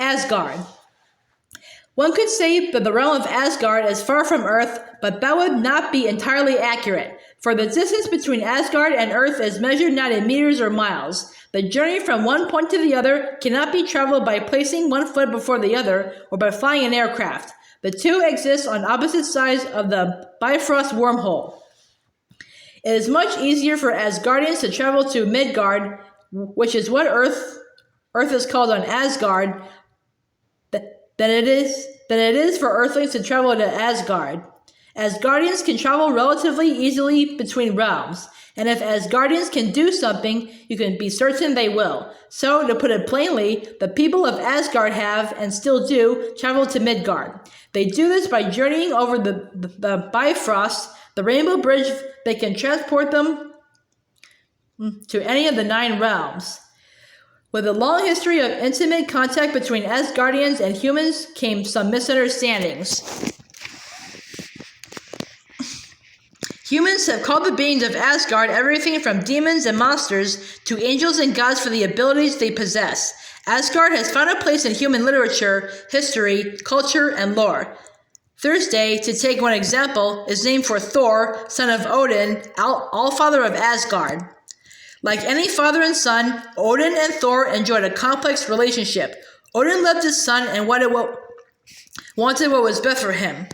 Asgard. One could say that the realm of Asgard is far from Earth, but that would not be entirely accurate, for the distance between Asgard and Earth is measured not in meters or miles. The journey from one point to the other cannot be traveled by placing one foot before the other or by flying an aircraft. The two exist on opposite sides of the Bifrost wormhole. It is much easier for Asgardians to travel to Midgard, which is what Earth is called on Asgard, than it is for Earthlings to travel to Asgard. Asgardians can travel relatively easily between realms, and if Asgardians can do something, you can be certain they will. So, to put it plainly, the people of Asgard have, and still do, travel to Midgard. They do this by journeying over the Bifrost, the Rainbow Bridge that can transport them to any of the 9 realms. With a long history of intimate contact between Asgardians and humans came some misunderstandings. Humans have called the beings of Asgard everything from demons and monsters to angels and gods for the abilities they possess. Asgard has found a place in human literature, history, culture, and lore. Thursday, to take one example, is named for Thor, son of Odin, all-father of Asgard. Like any father and son, Odin and Thor enjoyed a complex relationship. Odin loved his son and wanted what was best for him.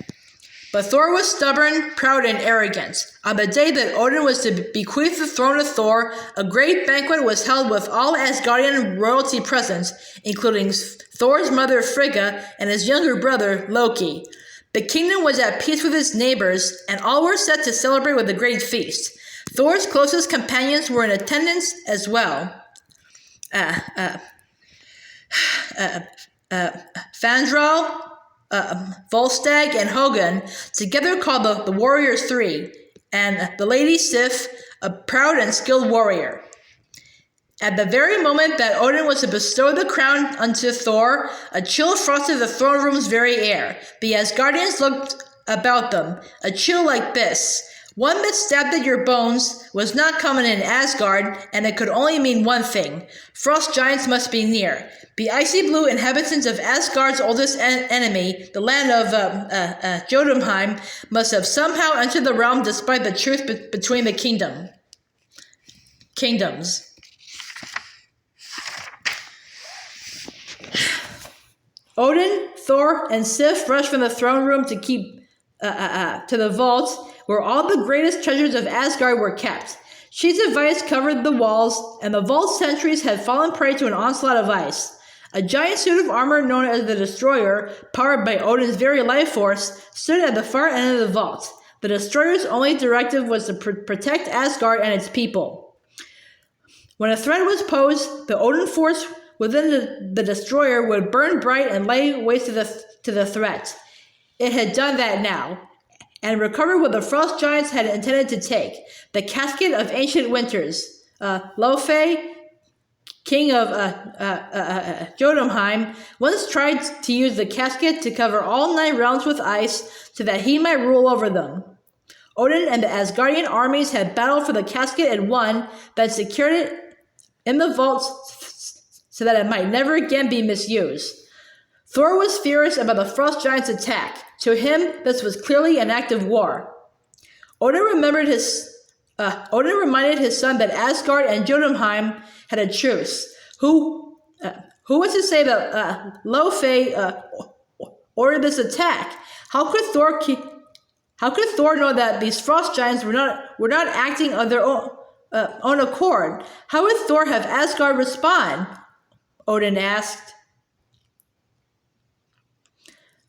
But Thor was stubborn, proud, and arrogant. On the day that Odin was to bequeath the throne to Thor, a great banquet was held with all Asgardian royalty present, including Thor's mother Frigga and his younger brother Loki. The kingdom was at peace with its neighbors, and all were set to celebrate with a great feast. Thor's closest companions were in attendance as well. Fandral, Volstagg, and Hogun, together called the Warriors Three, and the Lady Sif, a proud and skilled warrior. At the very moment that Odin was to bestow the crown unto Thor, a chill frosted the throne room's very air. The Asgardians looked about them, a chill like this. One that stabbed at your bones was not common in Asgard, and it could only mean one thing. Frost giants must be near. The icy blue inhabitants of Asgard's oldest enemy, the land of Jotunheim, must have somehow entered the realm despite the truce between the kingdoms. Odin, Thor, and Sif rushed from the throne room to to the vault, where all the greatest treasures of Asgard were kept. Sheets of ice covered the walls, and the vault's sentries had fallen prey to an onslaught of ice. A giant suit of armor known as the Destroyer, powered by Odin's very life force, stood at the far end of the vault. The Destroyer's only directive was to protect Asgard and its people. When a threat was posed, the Odin force within the Destroyer would burn bright and lay waste to the threat. It had done that now, and recovered what the Frost Giants had intended to take, the Casket of Ancient Winters. Lofi, king of Jotunheim, once tried to use the casket to cover all 9 realms with ice so that he might rule over them. Odin and the Asgardian armies had battled for the casket and won, then secured it in the vault so that it might never again be misused. Thor was furious about the Frost Giants' attack. To him, this was clearly an act of war. Odin reminded his son that Asgard and Jotunheim had a truce. Who was to say that Lofi ordered this attack? How could Thor know that these Frost Giants were not acting on their own accord? How would Thor have Asgard respond? Odin asked.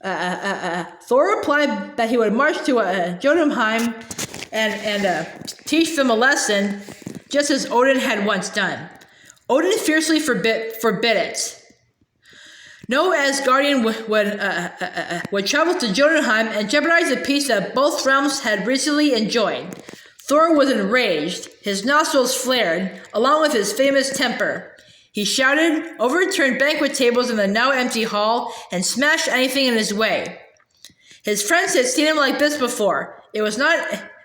Thor replied that he would march to Jotunheim and teach them a lesson, just as Odin had once done. Odin fiercely forbid it. No Asgardian would travel to Jotunheim and jeopardize the peace that both realms had recently enjoyed. Thor was enraged. His nostrils flared, along with his famous temper. He shouted, overturned banquet tables in the now empty hall, and smashed anything in his way. His friends had seen him like this before. It was not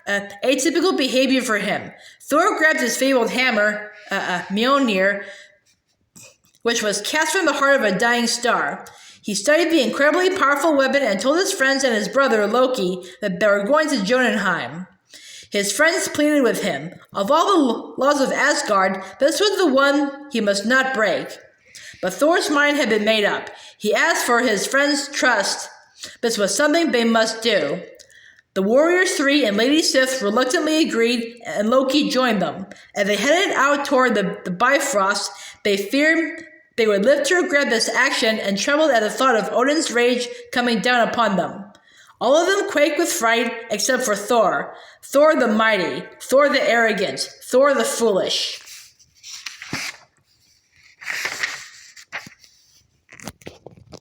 atypical behavior for him. Thor grabbed his fabled hammer, Mjolnir, which was cast from the heart of a dying star. He studied the incredibly powerful weapon and told his friends and his brother, Loki, that they were going to Jotunheim. His friends pleaded with him. Of all the laws of Asgard, this was the one he must not break. But Thor's mind had been made up. He asked for his friends' trust. This was something they must do. The Warriors Three and Lady Sif reluctantly agreed, and Loki joined them. As they headed out toward the Bifrost, they feared they would live to regret this action and trembled at the thought of Odin's rage coming down upon them. All of them quaked with fright except for Thor. Thor the mighty, Thor the arrogant, Thor the foolish.